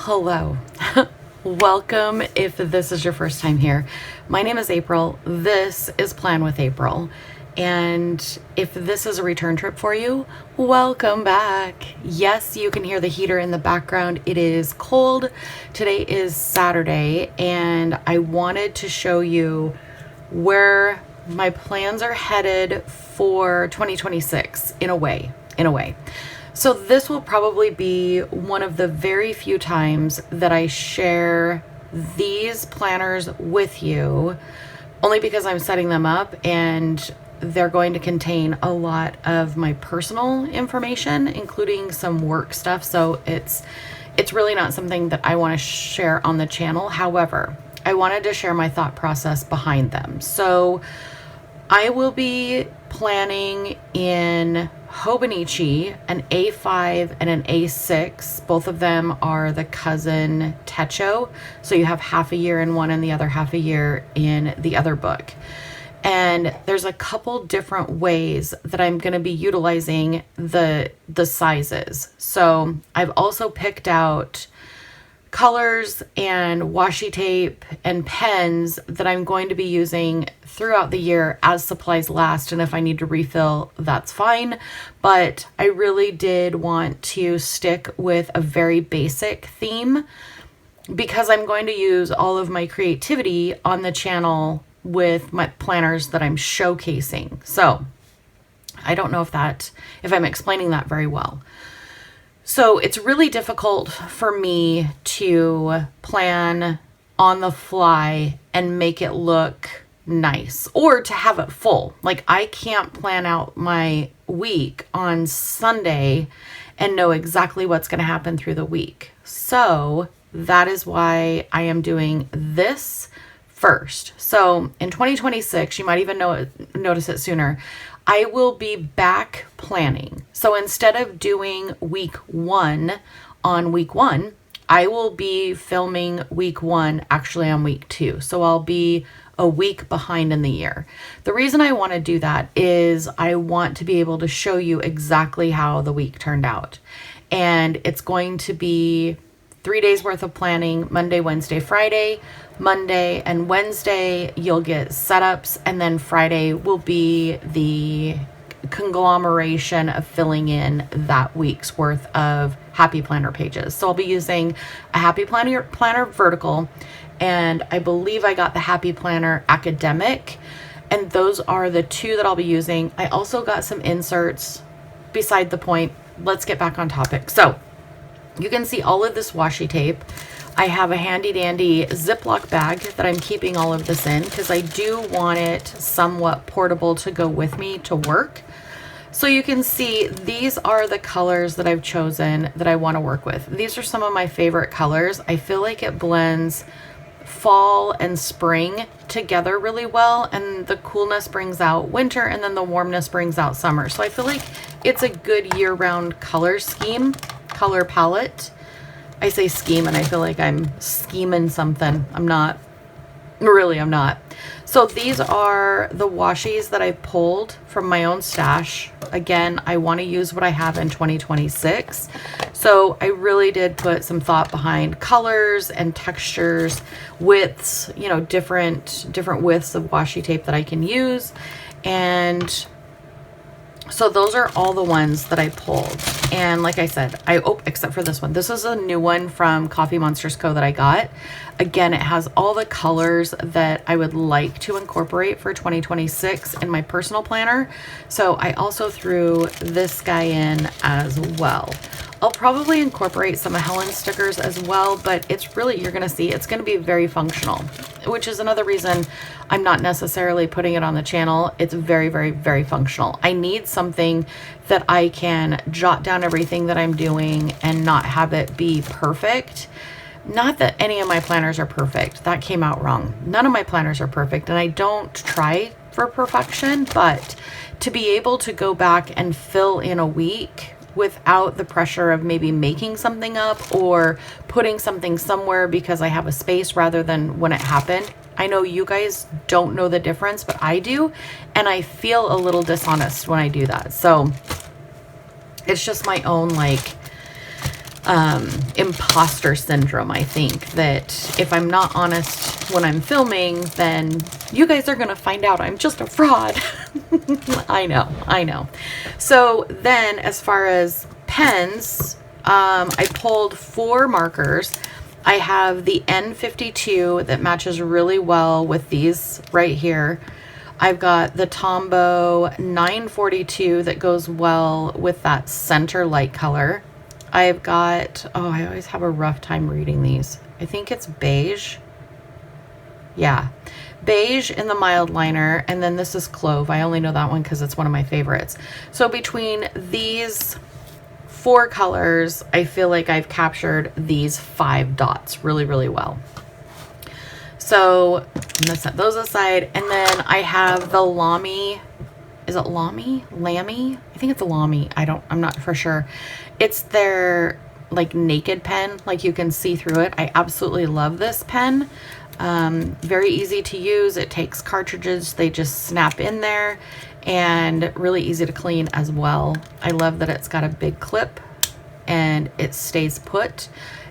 Hello. Welcome if this is your first time here. My name is April. This is Plan with April. And if this is a return trip for you, welcome back. Yes, you can hear the heater in the background. It is cold. Today is Saturday, and I wanted to show you where my plans are headed for 2026 in a way. So this will probably be one of the very few times that I share these planners with you, only because I'm setting them up and they're going to contain a lot of my personal information, including some work stuff. So it's really not something that I want to share on the channel. However, I wanted to share my thought process behind them. So I will be planning in Hobonichi, an A5 and an A6. Both of them are the cousin techo. So you have half a year in one and the other half a year in the other book. And there's a couple different ways that I'm going to be utilizing the sizes. So I've also picked out colors and washi tape and pens that I'm going to be using throughout the year as supplies last, and if I need to refill, that's fine. But I really did want to stick with a very basic theme because I'm going to use all of my creativity on the channel with my planners that I'm showcasing. So I don't know if I'm explaining that very well. So it's really difficult for me to plan on the fly and make it look nice or to have it full. Like, I can't plan out my week on Sunday and know exactly what's going to happen through the week. So that is why I am doing this first. So in 2026, you might even notice it sooner, I will be back planning. So instead of doing week one on week one, I will be filming week one actually on week two. So I'll be a week behind in the year. The reason I want to do that is I want to be able to show you exactly how the week turned out. And it's going to be 3 days worth of planning, Monday, Wednesday, Friday. Monday and Wednesday, you'll get setups, and then Friday will be the conglomeration of filling in that week's worth of Happy Planner pages. So I'll be using a Happy Planner vertical, and I believe I got the Happy Planner academic, and those are the two that I'll be using. I also got some inserts. Beside the point, let's get back on topic. So you can see all of this washi tape. I have a handy dandy Ziploc bag that I'm keeping all of this in because I do want it somewhat portable to go with me to work. So you can see these are the colors that I've chosen that I want to work with. These are some of my favorite colors. I feel like it blends fall and spring together really well, and the coolness brings out winter, and then the warmness brings out summer. So I feel like it's a good year-round color palette. I say scheme and I feel like I'm scheming something. I'm not. So these are the washies that I pulled from my own stash. Again, I want to use what I have in 2026. So I really did put some thought behind colors and textures, widths, different widths of washi tape that I can use. And so those are all the ones that I pulled. And like I said, except for this one. This is a new one from Coffee Monsters Co. that I got. Again, it has all the colors that I would like to incorporate for 2026 in my personal planner. So I also threw this guy in as well. I'll probably incorporate some of Helen's stickers as well, but it's really, you're going to see, it's going to be very functional, which is another reason I'm not necessarily putting it on the channel. It's very, very, very functional. I need something that I can jot down everything that I'm doing and not have it be perfect. Not that any of my planners are perfect. That came out wrong. None of my planners are perfect, and I don't try for perfection, but to be able to go back and fill in a week without the pressure of maybe making something up or putting something somewhere because I have a space rather than when it happened. I know you guys don't know the difference, but I do, and I feel a little dishonest when I do that. So it's just my own imposter syndrome. I think that if I'm not honest when I'm filming, then you guys are going to find out I'm just a fraud. I know. So then as far as pens, I pulled 4 markers. I have the N52 that matches really well with these right here. I've got the Tombow 942 that goes well with that center light color. I've got, I always have a rough time reading these. I think it's beige. Yeah, beige in the mild liner, and then this is clove. I only know that one because it's one of my favorites. So between these 4 colors, I feel like I've captured these 5 dots really, really well. So I'm gonna set those aside, and then I have the Lamy. Is it Lamy? Lamy? I think it's a Lamy. I'm not for sure. It's their like naked pen, like you can see through it. I absolutely love this pen. Very easy to use. It takes cartridges. They just snap in there, and really easy to clean as well. I love that it's got a big clip and it stays put.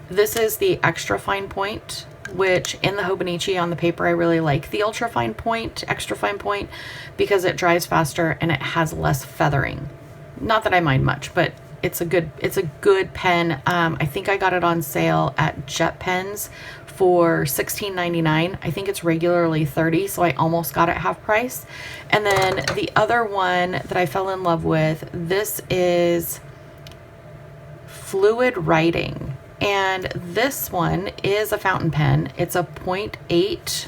This is the extra fine point, which in the Hobonichi on the paper, I really like the ultra fine point, extra fine point, because it dries faster and it has less feathering. Not that I mind much, but it's a good pen. I think I got it on sale at Jet Pens for $16.99. I think it's regularly $30, so I almost got it half price. And then the other one that I fell in love with, this is Fluid Writing. And this one is a fountain pen. It's a 0.8,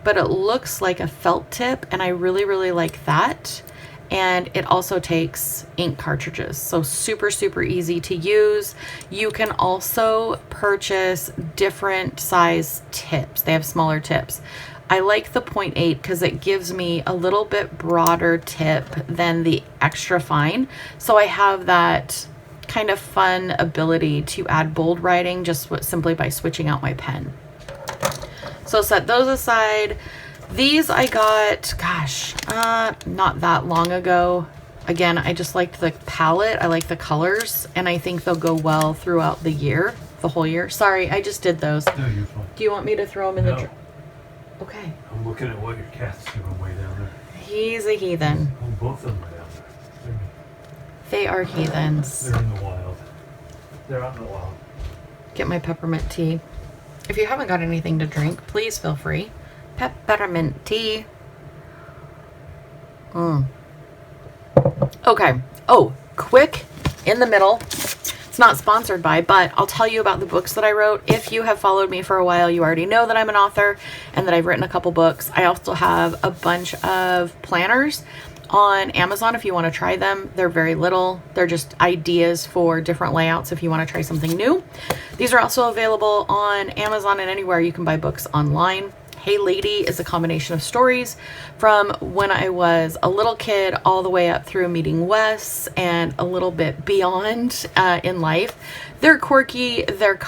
but it looks like a felt tip, and I really, really like that. And it also takes ink cartridges, so super, super easy to use. You can also purchase different size tips. They have smaller tips. I like the 0.8 because it gives me a little bit broader tip than the extra fine. So I have that kind of fun ability to add bold writing just simply by switching out my pen. So set those aside. These I got, gosh, not that long ago. Again, I just liked the palette. I like the colors, and I think they'll go well throughout the year, the whole year. Sorry, I just did those. No, you're fine. Do you want me to throw them in the... Okay. I'm looking at what your cat's doing way down there. He's a heathen. Oh, both of them are down there. They are heathens. They're in the wild. They're out in the wild. Get my peppermint tea. If you haven't got anything to drink, please feel free. Peppermint tea. Okay. Oh, quick in the middle. It's not sponsored by, but I'll tell you about the books that I wrote. If you have followed me for a while, you already know that I'm an author and that I've written a couple books. I also have a bunch of planners on Amazon if you want to try them. They're very little. They're just ideas for different layouts if you want to try something new. These are also available on Amazon and anywhere you can buy books online. Hey Lady is a combination of stories from when I was a little kid all the way up through meeting Wes and a little bit beyond in life. They're quirky, they're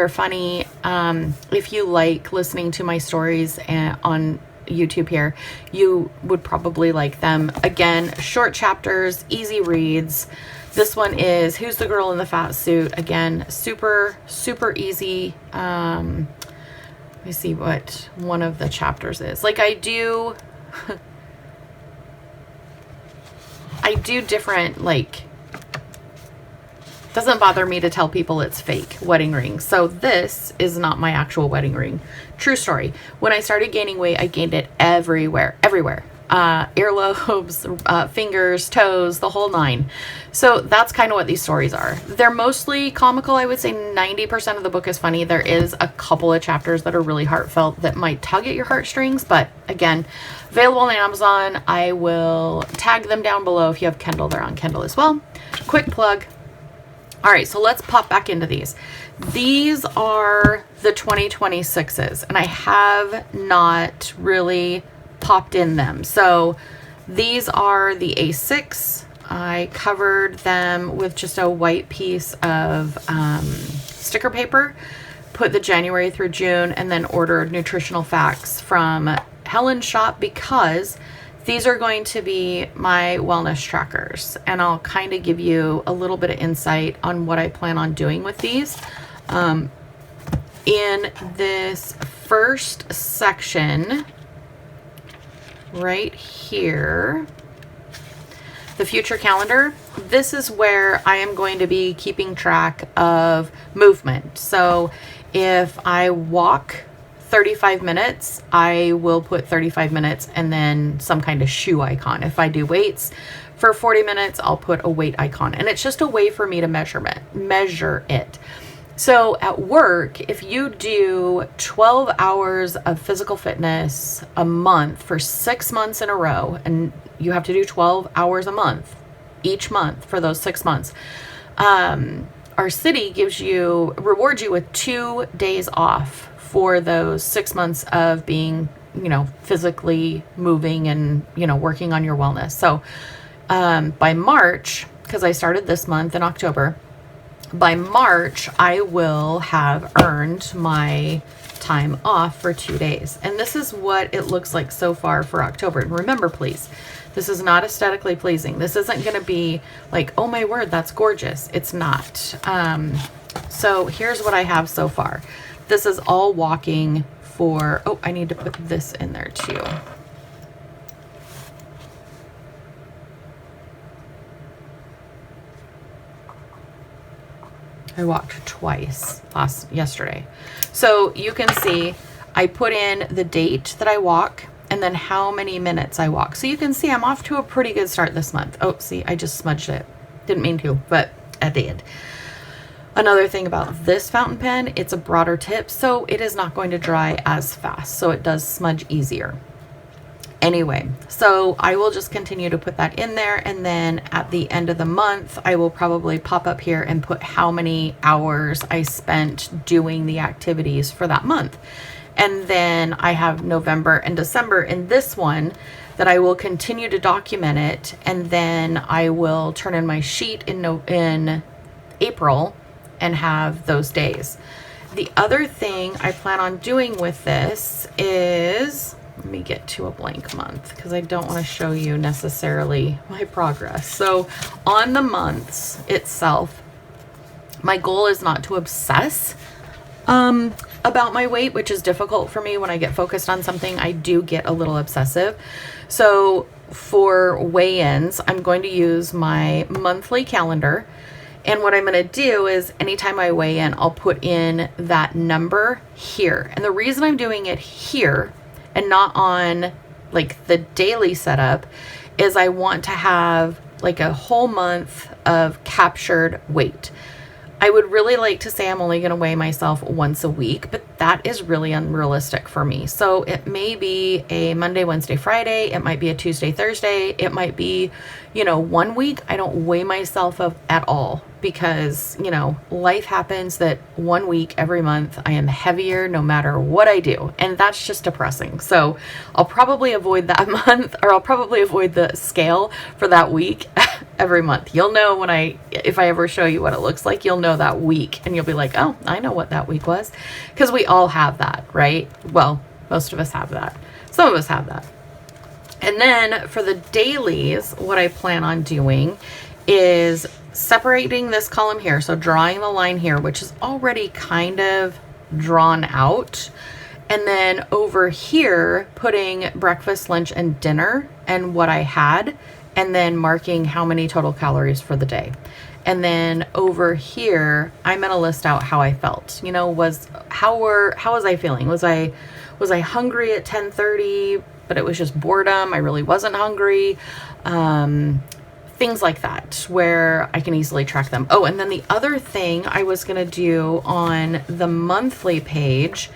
funny. If you like listening to my stories on YouTube here, you would probably like them. Again, short chapters, easy reads. This one is Who's the Girl in the Fat Suit? Again, super, super easy. Let me see what one of the chapters is. Like I do different, like, doesn't bother me to tell people it's fake wedding rings. So this is not my actual wedding ring. True story. When I started gaining weight, I gained it everywhere. Earlobes, fingers, toes, the whole 9. So that's kind of what these stories are. They're mostly comical. I would say 90% of the book is funny. There is a couple of chapters that are really heartfelt that might tug at your heartstrings, but again, available on Amazon. I will tag them down below. If you have Kindle, they're on Kindle as well. Quick plug. All right, so let's pop back into these. These are the 2026s, and I have not really popped in them. So these are the A6. I covered them with just a white piece of sticker paper, put the January through June, and then ordered nutritional facts from Helen's shop because these are going to be my wellness trackers, and I'll kind of give you a little bit of insight on what I plan on doing with these. In this first section right here, the future calendar, this is where I am going to be keeping track of movement. So if I walk 35 minutes, I will put 35 minutes and then some kind of shoe icon. If I do weights for 40 minutes, I'll put a weight icon. And it's just a way for me to measure it. So at work, if you do 12 hours of physical fitness a month for 6 months in a row, and you have to do 12 hours a month, each month for those 6 months, our city rewards you with 2 days off for those 6 months of being, physically moving and, working on your wellness. So by March, because I started this month in October, by March, I will have earned my time off for 2 days. And this is what it looks like so far for October. And remember, please, this is not aesthetically pleasing. This isn't going to be like, oh my word, that's gorgeous. It's not. So here's what I have so far. This is all walking for, I need to put this in there too. I walked twice yesterday. So you can see I put in the date that I walk and then how many minutes I walk. So you can see I'm off to a pretty good start this month. Oh, see, I just smudged it. Didn't mean to, but I did. Another thing about this fountain pen, it's a broader tip, so it is not going to dry as fast. So it does smudge easier. Anyway, so I will just continue to put that in there, and then at the end of the month, I will probably pop up here and put how many hours I spent doing the activities for that month. And then I have November and December in this one that I will continue to document it, and then I will turn in my sheet in April and have those days. The other thing I plan on doing with this is, let me get to a blank month because I don't want to show you necessarily my progress. So on the months itself, my goal is not to obsess about my weight, which is difficult for me when I get focused on something. I do get a little obsessive. So for weigh-ins, I'm going to use my monthly calendar. And what I'm going to do is anytime I weigh in, I'll put in that number here. And the reason I'm doing it here and not on like the daily setup is I want to have like a whole month of captured weight. I would really like to say I'm only going to weigh myself once a week, but that is really unrealistic for me. So it may be a Monday, Wednesday, Friday. It might be a Tuesday, Thursday. It might be, 1 week I don't weigh myself up at all because, life happens that 1 week every month I am heavier no matter what I do. And that's just depressing. So I'll probably avoid that month, or I'll probably avoid the scale for that week every month. You'll know if I ever show you what it looks like, you'll know that week and you'll be like, oh, I know what that week was. Because we all have that, right? Well, most of us have that. Some of us have that. And then for the dailies, what I plan on doing is separating this column here. So drawing the line here, which is already kind of drawn out. And then over here, putting breakfast, lunch, and dinner and what I had, and then marking how many total calories for the day. And then over here, I'm going to list out how I felt. How was I feeling? Was I hungry at 10:30, but it was just boredom? I really wasn't hungry. Things like that, where I can easily track them. Oh, and then the other thing I was going to do on the monthly page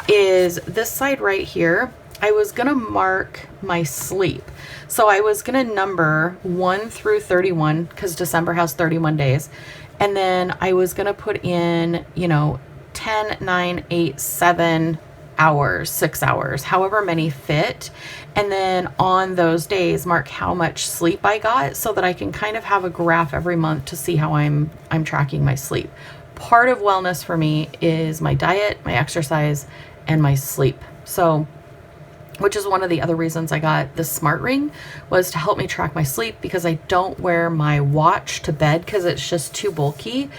is this side right here. I was going to mark my sleep. So I was going to number 1 through 31 because December has 31 days. And then I was going to put in, 10, 9, 8, 7 hours, 6 hours, however many fit. And then on those days, mark how much sleep I got so that I can kind of have a graph every month to see how I'm tracking my sleep. Part of wellness for me is my diet, my exercise, and my sleep. So which is one of the other reasons I got the smart ring, was to help me track my sleep, because I don't wear my watch to bed because it's just too bulky.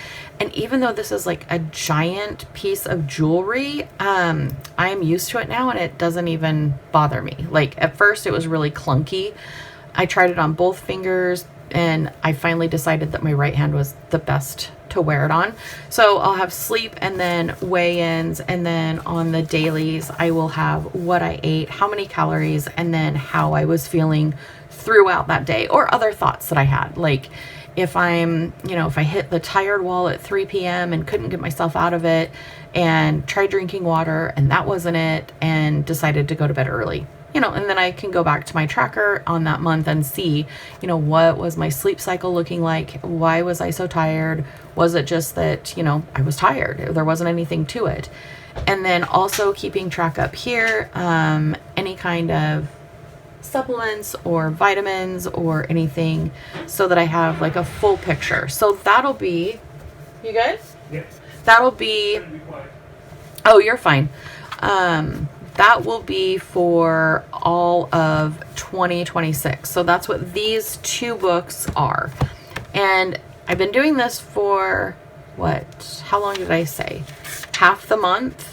And even though this is like a giant piece of jewelry, I'm used to it now and it doesn't even bother me. Like at first it was really clunky. I tried it on both fingers and I finally decided that my right hand was the best to wear it on. So I'll have sleep and then weigh-ins, and then on the dailies I will have what I ate, how many calories, and then how I was feeling throughout that day, or other thoughts that I had. Like if I'm, if I hit the tired wall at 3 p.m. and couldn't get myself out of it, and tried drinking water and that wasn't it, and decided to go to bed early. And then I can go back to my tracker on that month and see, what was my sleep cycle looking like? Why was I so tired? Was it just that, I was tired? There wasn't anything to it. And then also keeping track up here, any kind of supplements or vitamins or anything, so that I have like a full picture. So that'll be, you guys? Yeah. That'll be, oh, you're fine. That will be for all of 2026. So that's what these 2 books are. And I've been doing this for how long did I say? Half the month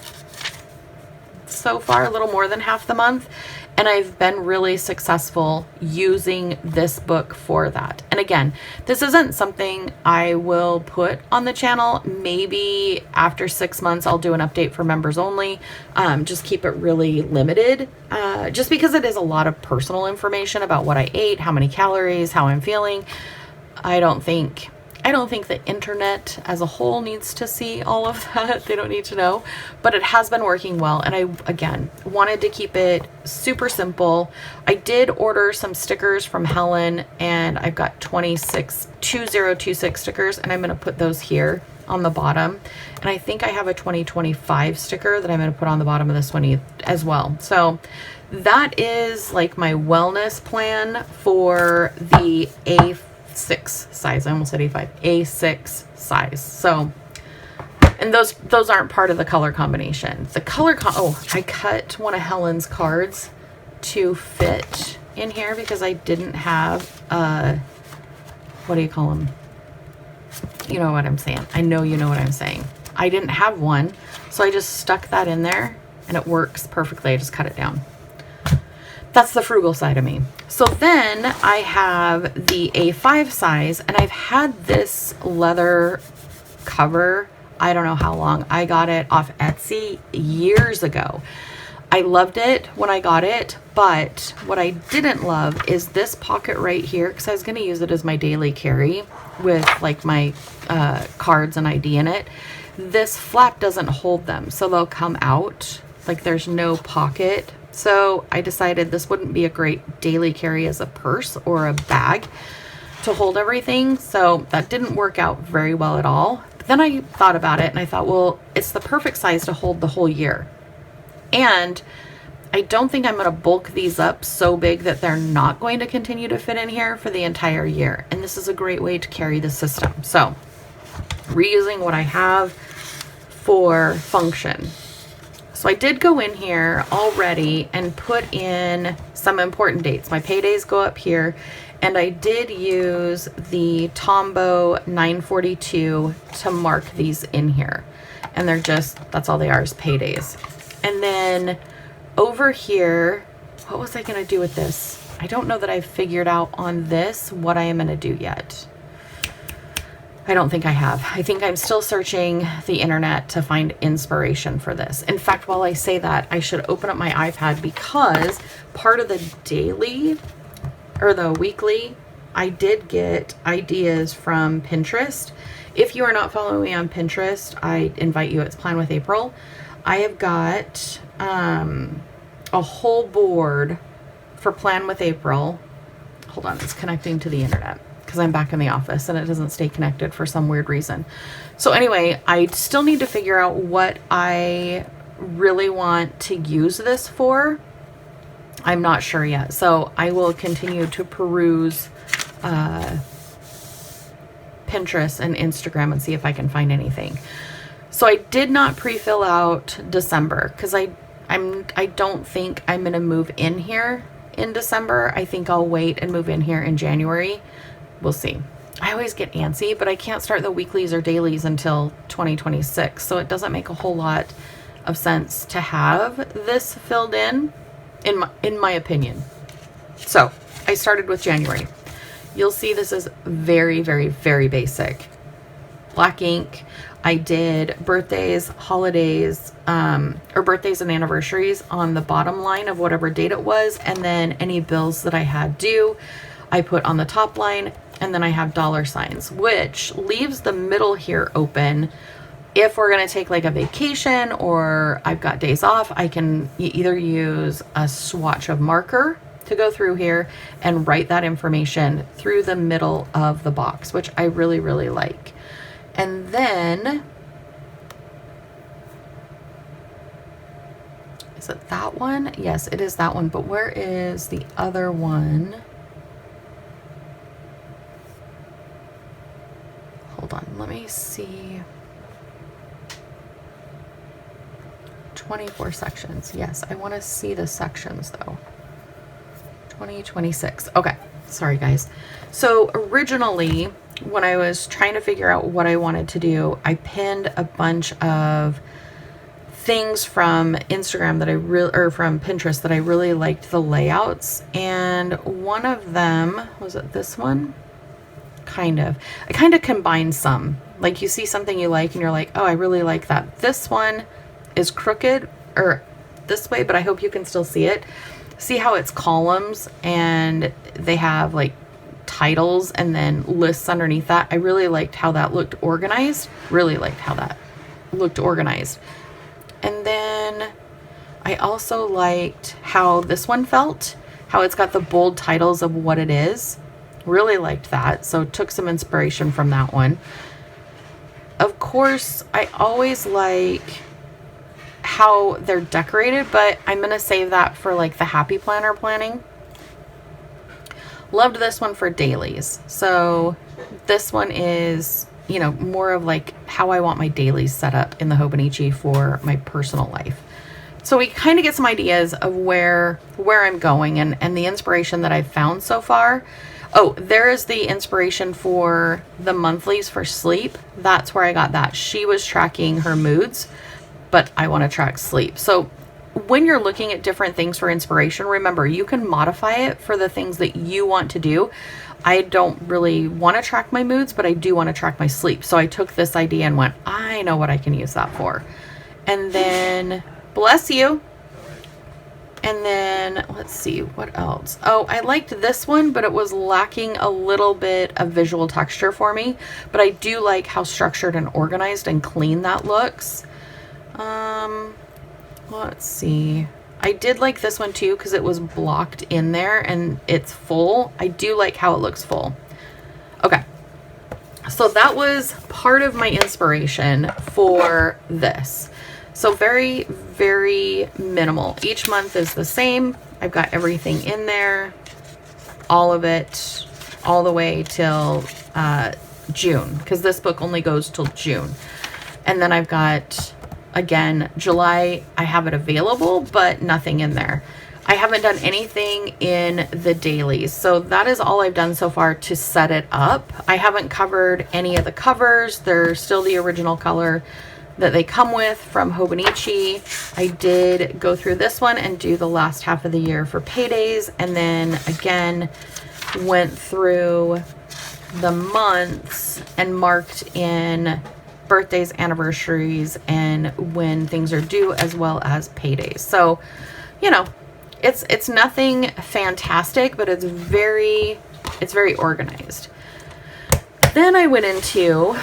so far, a little more than half the month. And I've been really successful using this book for that. And again, this isn't something I will put on the channel. Maybe after 6 months, I'll do an update for members only. Just keep it really limited. Just because it is a lot of personal information about what I ate, how many calories, how I'm feeling. I don't think the internet as a whole needs to see all of that. They don't need to know, but it has been working well. And I, again, wanted to keep it super simple. I did order some stickers from Helen, and I've got 2026 stickers, and I'm going to put those here on the bottom. And I think I have a 2025 sticker that I'm going to put on the bottom of this one as well. So that is like my wellness plan for the A6 size. I almost said A5. A6 size. So, and those aren't part of the color combination. The color I cut one of Helen's cards to fit in here because I didn't have what do you call them? You know what I'm saying. I know you know what I'm saying. I didn't have one, so I just stuck that in there and it works perfectly. I just cut it down. That's the frugal side of me. So then I have the A5 size, and I've had this leather cover, I don't know how long. I got it off Etsy years ago. I loved it when I got it, but what I didn't love is this pocket right here, because I was going to use it as my daily carry with like my cards and ID in it. This flap doesn't hold them, so they'll come out. Like there's no pocket. So I decided this wouldn't be a great daily carry as a purse or a bag to hold everything. So that didn't work out very well at all. But then I thought about it and I thought, well, it's the perfect size to hold the whole year. And I don't think I'm going to bulk these up so big that they're not going to continue to fit in here for the entire year. And this is a great way to carry the system. So reusing what I have for function. So I did go in here already and put in some important dates. My paydays go up here, and I did use the Tombow 942 to mark these in here. And they're that's all they are, is paydays. And then over here, what was I going to do with this? I don't know that I've figured out on this what I am going to do yet. I don't think I have. I think I'm still searching the internet to find inspiration for this. In fact, while I say that, I should open up my iPad, because part of the daily or the weekly, I did get ideas from Pinterest. If you are not following me on Pinterest, I invite you. It's Plan with April. I have got a whole board for Plan with April. Hold on, it's connecting to the internet, because I'm back in the office and it doesn't stay connected for some weird reason. So anyway, I still need to figure out what I really want to use this for. I'm not sure yet. So I will continue to peruse Pinterest and Instagram and see if I can find anything. So I did not pre-fill out December, because I I don't think I'm going to move in here in December. I think I'll wait and move in here in January. We'll see. I always get antsy, but I can't start the weeklies or dailies until 2026. So it doesn't make a whole lot of sense to have this filled in my opinion. So I started with January. You'll see this is very, very, very basic. Black ink. I did birthdays, holidays, or birthdays and anniversaries on the bottom line of whatever date it was. And then any bills that I had due, I put on the top line. And then I have dollar signs, which leaves the middle here open. If we're going to take like a vacation or I've got days off, I can either use a swatch of marker to go through here and write that information through the middle of the box, which I really, really like. And then, is it that one? Yes, it is that one. But where is the other one? Hold on, let me see. 24 sections. Yes, I want to see the sections though. 2026. Okay, sorry guys. So originally, when I was trying to figure out what I wanted to do, I pinned a bunch of things from Instagram that or from Pinterest that I really liked the layouts. And one of them, was it this one? I kind of combined some. Like you see something you like and you're like, oh, I really like that. This one is crooked or this way, but I hope you can still see it. See how it's columns and they have like titles and then lists underneath that. I really liked how that looked organized. Really liked how that looked organized. And then I also liked how this one felt, how it's got the bold titles of what it is. Really liked that. So took some inspiration from that one. Of course, I always like how they're decorated, but I'm going to save that for like the happy planner planning. Loved this one for dailies. So this one is, you know, more of like how I want my dailies set up in the Hobonichi for my personal life. So we kind of get some ideas of where I'm going and the inspiration that I've found so far. Oh, there is the inspiration for the monthlies for sleep. That's where I got that. She was tracking her moods, but I want to track sleep. So when you're looking at different things for inspiration, remember, you can modify it for the things that you want to do. I don't really want to track my moods, but I do want to track my sleep. So I took this idea and went, I know what I can use that for. And then, bless you. And then, let's see, what else? Oh, I liked this one, but it was lacking a little bit of visual texture for me. But I do like how structured and organized and clean that looks. Let's see. I did like this one too because it was blocked in there and it's full. I do like how it looks full. Okay. So that was part of my inspiration for this. So very, very minimal. Each month is the same. I've got everything in there, all of it, all the way till June, because this book only goes till June. And then I've got, again, July, I have it available, but nothing in there. I haven't done anything in the dailies. So that is all I've done so far to set it up. I haven't covered any of the covers. They're still the original color that they come with from Hobonichi. I did go through this one and do the last half of the year for paydays, and then again went through the months and marked in birthdays, anniversaries, and when things are due, as well as paydays. So, you know, it's nothing fantastic, but it's very organized. Then I went into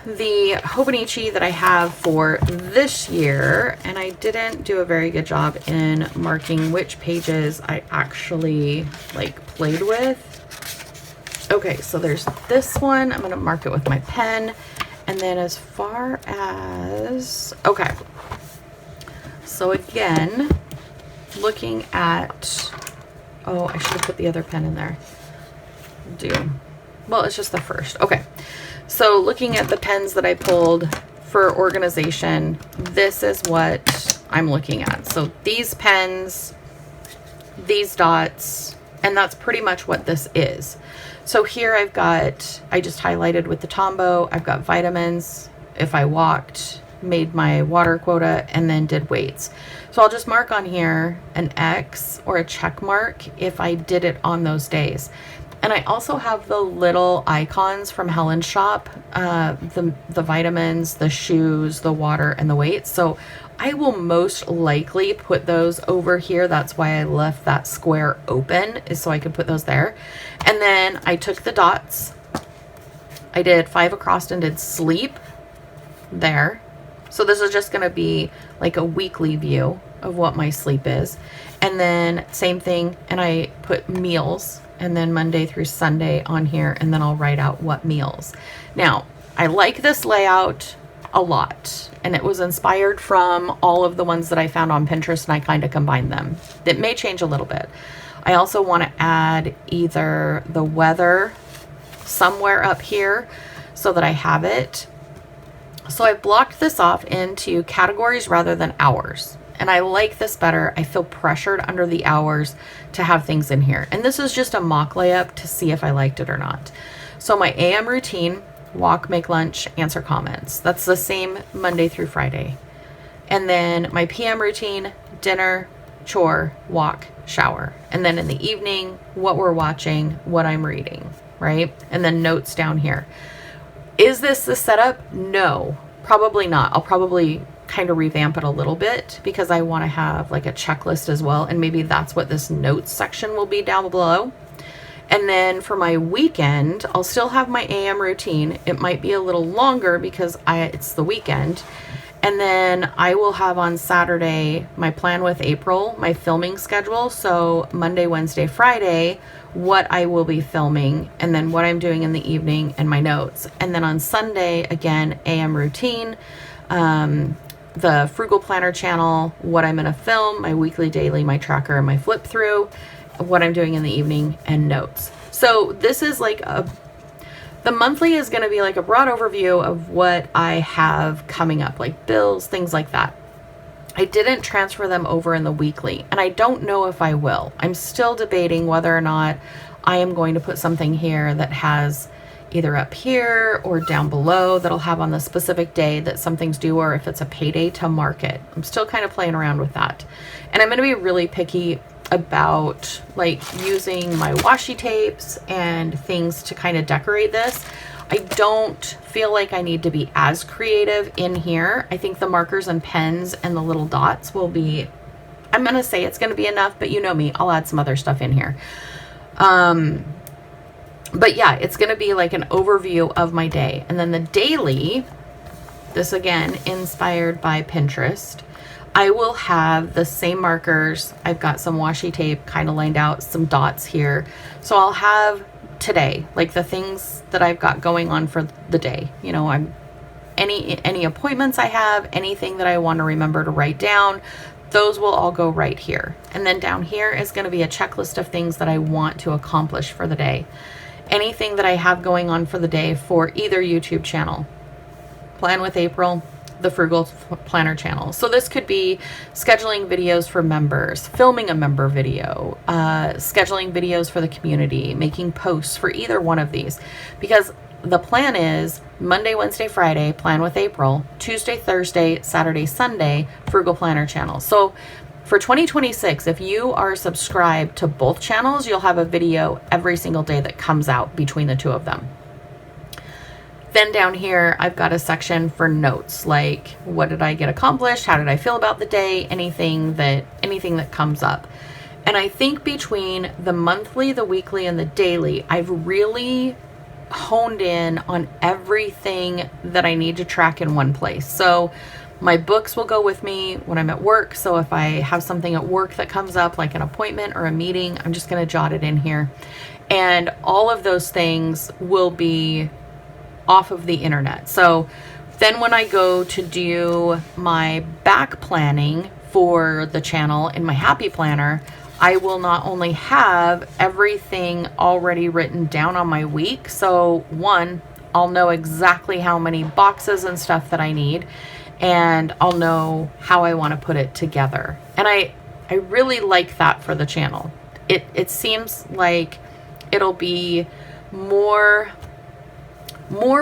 the Hobonichi that I have for this year, and I didn't do a very good job in marking which pages I actually like played with. Okay, so there's this one. I'm going to mark it with my pen. And then as far as, okay, so again, looking at, oh, I should have put the other pen in there. Well, it's just the first. Okay. So looking at the pens that I pulled for organization, this is what I'm looking at. So these pens, these dots, and that's pretty much what this is. So here I just highlighted with the Tombow, I've got vitamins, if I walked, made my water quota, and then did weights. So I'll just mark on here an X or a check mark if I did it on those days. And I also have the little icons from Helen's shop, the vitamins, the shoes, the water, and the weights. So I will most likely put those over here. That's why I left that square open, is so I could put those there. And then I took the dots. I did 5 across and did sleep there. So this is just going to be like a weekly view of what my sleep is. And then same thing, and I put meals, and then Monday through Sunday on here, and then I'll write out what meals. Now, I like this layout a lot, and it was inspired from all of the ones that I found on Pinterest, and I kind of combined them. It may change a little bit. I also want to add either the weather somewhere up here so that I have it. So I blocked this off into categories rather than hours. And I like this better. I feel pressured under the hours to have things in here. And this is just a mock layup to see if I liked it or not. So my AM routine, walk, make lunch, answer comments. That's the same Monday through Friday. And then my PM routine, dinner, chore, walk, shower. And then in the evening, what we're watching, what I'm reading, right? And then notes down here. Is this the setup? No, probably not. I'll probably kind of revamp it a little bit because I want to have like a checklist as well. And maybe that's what this notes section will be down below. And then for my weekend, I'll still have my AM routine. It might be a little longer because it's the weekend. And then I will have on Saturday my plan with April, my filming schedule. So Monday, Wednesday, Friday, what I will be filming, and then what I'm doing in the evening and my notes. And then on Sunday, again, AM routine, the Frugal Planner channel, what I'm going to film, my weekly, daily, my tracker, and my flip through, what I'm doing in the evening, and notes. So this is like the monthly is going to be like a broad overview of what I have coming up, like bills, things like that. I didn't transfer them over in the weekly, and I don't know if I will. I'm still debating whether or not I am going to put something here that has either up here or down below that'll have on the specific day that something's due, or if it's a payday to mark it. I'm still kind of playing around with that. And I'm going to be really picky about like using my washi tapes and things to kind of decorate this. I don't feel like I need to be as creative in here. I think the markers and pens and the little dots will be, I'm going to say it's going to be enough, but you know me, I'll add some other stuff in here. But yeah, it's going to be like an overview of my day. And then the daily, this again, inspired by Pinterest, I will have the same markers. I've got some washi tape kind of lined out, some dots here. So I'll have today, like the things that I've got going on for the day. You know, any appointments I have, anything that I want to remember to write down, those will all go right here. And then down here is going to be a checklist of things that I want to accomplish for the day. Anything that I have going on for the day for either YouTube channel, Plan with April, the Frugal Planner channel. So this could be scheduling videos for members, filming a member video, scheduling videos for the community, making posts for either one of these. Because the plan is Monday, Wednesday, Friday, Plan with April, Tuesday, Thursday, Saturday, Sunday, Frugal Planner channel. So for 2026, if you are subscribed to both channels, you'll have a video every single day that comes out between the two of them. Then down here, I've got a section for notes, like what did I get accomplished? How did I feel about the day? Anything that comes up. And I think between the monthly, the weekly, and the daily, I've really honed in on everything that I need to track in one place. So my books will go with me when I'm at work. So if I have something at work that comes up, like an appointment or a meeting, I'm just going to jot it in here. And all of those things will be off of the internet. So then when I go to do my back planning for the channel in my Happy Planner, I will not only have everything already written down on my week. So one, I'll know exactly how many boxes and stuff that I need. and I'll know how I want to put it together. And I really like that for the channel. It seems like it'll be more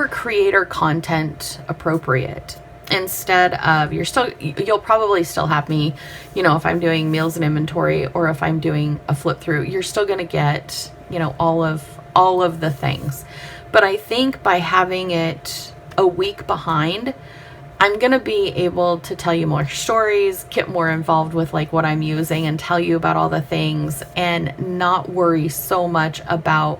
creator content appropriate, instead of you'll probably still have me, if I'm doing meals and inventory, or if I'm doing a flip through, you're still going to get, all of the things. But I think by having it a week behind, I'm going to be able to tell you more stories, get more involved with like what I'm using, and tell you about all the things, and not worry so much about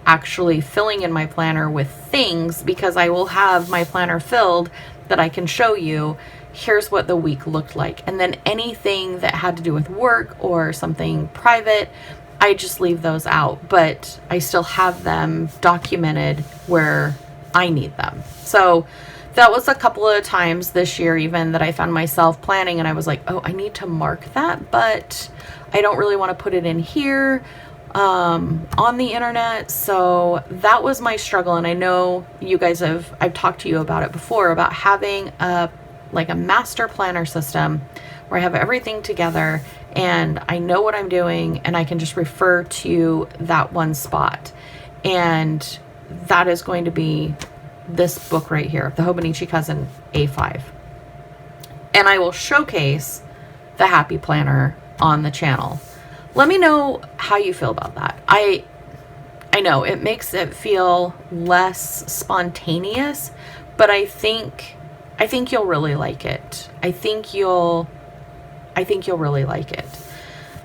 actually filling in my planner with things, because I will have my planner filled that I can show you. Here's what the week looked like. And then anything that had to do with work or something private, I just leave those out, but I still have them documented where I need them. So that was a couple of times this year even that I found myself planning and I was like, oh, I need to mark that, but I don't really want to put it in here on the internet. So that was my struggle. And I know you guys I've talked to you about it before, about having a master planner system where I have everything together and I know what I'm doing and I can just refer to that one spot. And that is going to be this book right here, the Hobonichi Cousin A5. And I will showcase the Happy Planner on the channel. Let me know how you feel about that. I know it makes it feel less spontaneous, but I think you'll really like it. I think you'll really like it.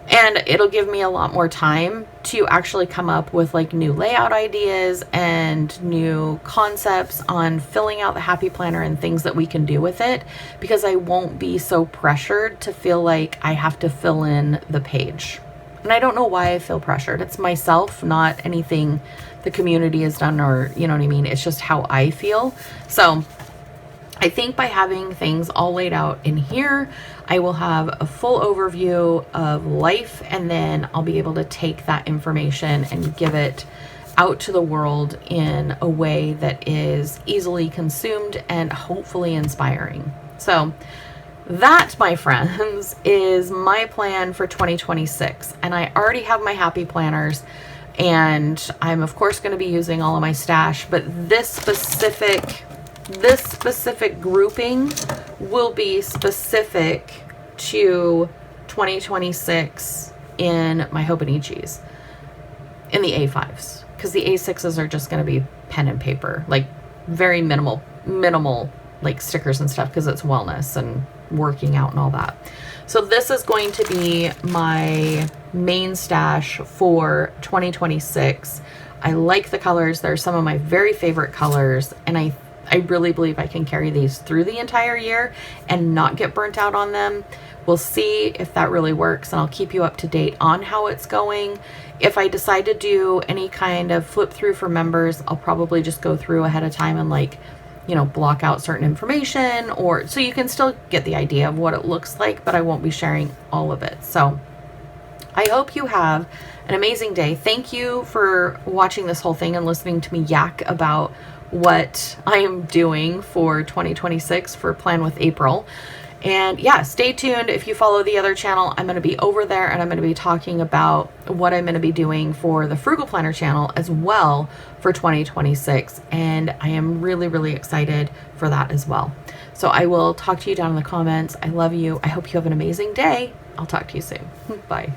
And it'll give me a lot more time to actually come up with like new layout ideas and new concepts on filling out the Happy Planner and things that we can do with it, because I won't be so pressured to feel like I have to fill in the page. And I don't know why I feel pressured. It's myself, not anything the community has done, or you know what I mean? It's just how I feel. So I think by having things all laid out in here, I will have a full overview of life, and then I'll be able to take that information and give it out to the world in a way that is easily consumed and hopefully inspiring. So that, my friends, is my plan for 2026. And I already have my Happy Planners, and I'm of course going to be using all of my stash, but this specific grouping will be specific to 2026 in my Hobonichis, in the A5s, because the A6s are just going to be pen and paper, like very minimal like stickers and stuff, because it's wellness and working out and all that. So this is going to be my main stash for 2026. I like the colors. They're some of my very favorite colors, and I really believe I can carry these through the entire year and not get burnt out on them. We'll see if that really works, and I'll keep you up to date on how it's going. If I decide to do any kind of flip through for members, I'll probably just go through ahead of time and block out certain information, or so you can still get the idea of what it looks like, but I won't be sharing all of it. So I hope you have an amazing day. Thank you for watching this whole thing and listening to me yak about what I am doing for 2026 for Plan with April. And yeah, stay tuned. If you follow the other channel, I'm going to be over there, and I'm going to be talking about what I'm going to be doing for the Frugal Planner channel as well for 2026. And I am really, really excited for that as well. So I will talk to you down in the comments. I love you. I hope you have an amazing day. I'll talk to you soon. Bye.